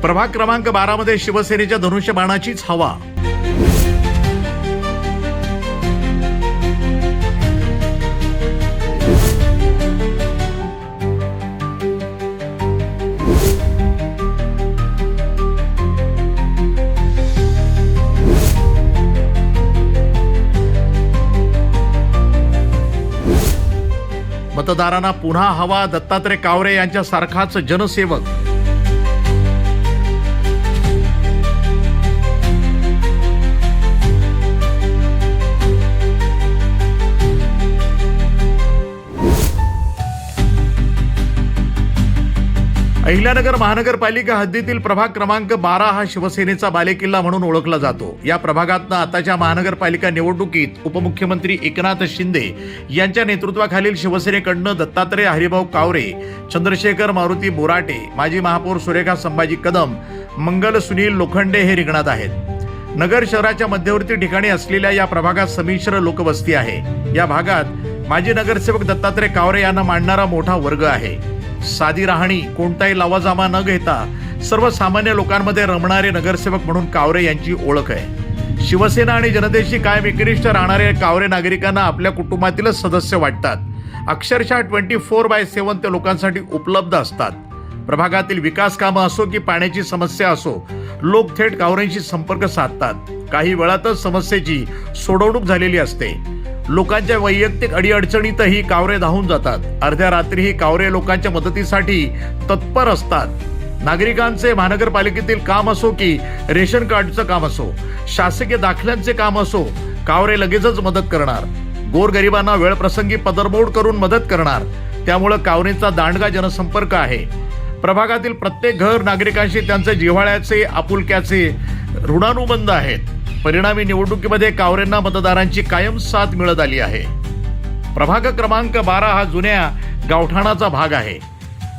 प्रभाग क्रमांक 12 मध्ये शिवसेनेच्या धनुष्यबाणाचीच हवा। मतदारांना पुन्हा हवा दत्तात्रय कावरे यांच्यासारखाच जनसेवक। अहिल्यानगर महानगरपालिका हद्दीतील प्रभाग क्रमांक 12 हा शिवसेनेचा बालेकिल्ला म्हणून ओळखला जातो। या प्रभागातनं आताच्या महानगरपालिका निवडणुकीत उपमुख्यमंत्री एकनाथ शिंदे यांच्या नेतृत्वाखालील शिवसेनेकडनं दत्तात्रय हरिभाऊ कावरे, चंद्रशेखर मारुती बोराटे, माजी महापौर सुरेखा संभाजी कदम, मंगल सुनील लोखंडे हे रिंगणात आहेत। नगर शहराच्या मध्यवर्ती ठिकाणी असलेल्या या प्रभागात संमिश्र लोकवस्ती आहे। या भागात माजी नगरसेवक दत्तात्रय कावरे यांना मानणारा मोठा वर्ग आहे। साधी राहणी, कोणताही लवाजमा न घेता सर्वसामान्य लोकांमध्ये रमणारे नगरसेवक म्हणून कावरे यांची ओळख आहे। शिवसेना आणि जनतेशी कायम एकनिष्ठ राहणारे कावरे नागरिकांना आपल्या कुटुंबातीलच सदस्य वाटतात। अक्षरशः 24/7 ते लोकांसाठी उपलब्ध असतात। प्रभागातील विकास कामं असो की पाण्याची समस्या असो, लोक थेट कावरेंशी संपर्क साधतात। काही वेळातच समस्येची सोडवणूक झालेली असते। लोकांच्या वैयक्तिक अडीअडचणीतही कावरे धावून जातात। अर्ध्या रात्रीही कावरे लोकांच्या मदतीसाठी तत्पर असतात। नागरिकांचे महानगरपालिकेतील काम असो की रेशन कार्डचं काम असो, शासकीय दाखल्यांचे काम असो, कावरे लगेचच मदत करणार। गोरगरिबांना वेळप्रसंगी पदरमोड करून मदत करणार। त्यामुळे कावरेंचा दांडगा जनसंपर्क आहे। प्रभागातील प्रत्येक घर नागरिकांशी त्यांचे जिव्हाळ्याचे, आपुलक्याचे ऋणानुबंध आहेत। परिणामी निवडणुकीमध्ये कावरेंना मतदारांची कायम साथ मिळत आली आहे। प्रभाग क्रमांक 12 हा जुन्या गावठाणाचा भाग आहे।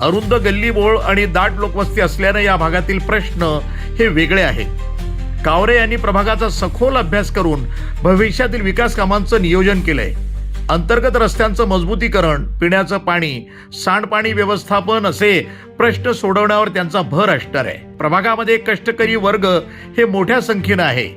अरुंद गल्लीबोळ आणि दाट लोकवस्ती असल्याने या भागातील प्रश्न हे वेगळे आहेत। कावरे यांनी प्रभागाचा सखोल अभ्यास करून भविष्यातील विकास कामांचं नियोजन केलंय। अंतर्गत रस्त्यांचं मजबूतीकरण, पिण्याचं पाणी, सांडपाणी व्यवस्थापन असे प्रश्न सोडवण्यावर त्यांचा भर असणार आहे। प्रभागामध्ये कष्टकरी वर्ग हे मोठ्या संख्येनं आहे।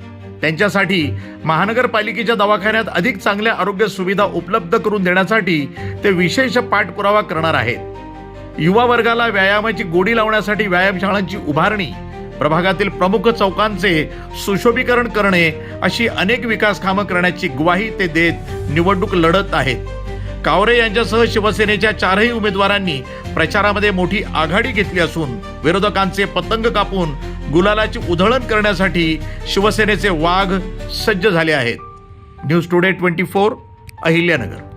त्यांच्यासाठी महानगरपालिकेच्या दवाखान्यात अधिक चांगल्या आरोग्य सुविधा उपलब्ध करून देण्यासाठी ते विशेष पाठपुरावा करणार आहेत। युवा वर्गाला व्यायामाची गोडी लावण्यासाठी व्यायामशाळांची उभारणी, प्रभागातील प्रमुख चौकांचे सुशोभीकरण करणे अशी अनेक विकास कामं करण्याची ग्वाही ते देत निवडणूक लढत आहेत। कावरे यांच्यासह शिवसेनेच्या 4ही उमेदवारांनी प्रचारामध्ये मोठी आघाडी घेतली असून विरोधकांचे पतंग कापून गुलालाची उधळण करण्यासाठी शिवसेनेचे वाघ सज्ज झाले आहेत। News today 24 Ahilyanagar.